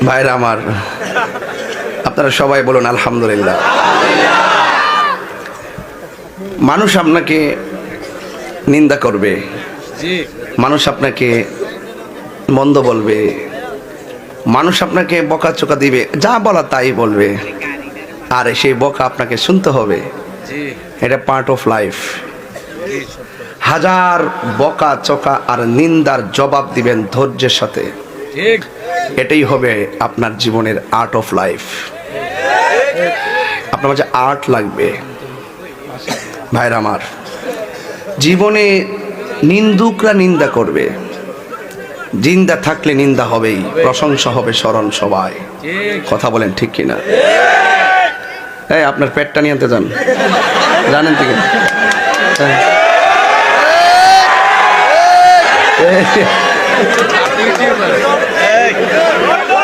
ভাইরা আমার, আপনারা সবাই বলুন আলহামদুলিল্লাহ। মানুষ আপনাকে নিন্দা করবে, মানুষ আপনাকে মন্দ বলবে, মানুষ আপনাকে বকাচোকা দিবে, যা বলা তাই বলবে, আর সেই বকা আপনাকে শুনতে হবে। এটা পার্ট অফ লাইফ। হাজার বকা চকা আর নিন্দার জবাব দিবেন ধৈর্যের সাথে, এটাই হবে আপনার জীবনের আর্ট অফ লাইফ। আপনার মাঝে আর্ট লাগবে। ভাইরা আমার, জীবনে নিন্দুকরা নিন্দা করবে, জিন্দা থাকলে নিন্দা হবেই, প্রশংসা হবে স্মরণ সবাই। কথা বলেন ঠিক কিনা? এই আপনার পেটটা নিয়ে আনতে যান, জানেন ঠিক?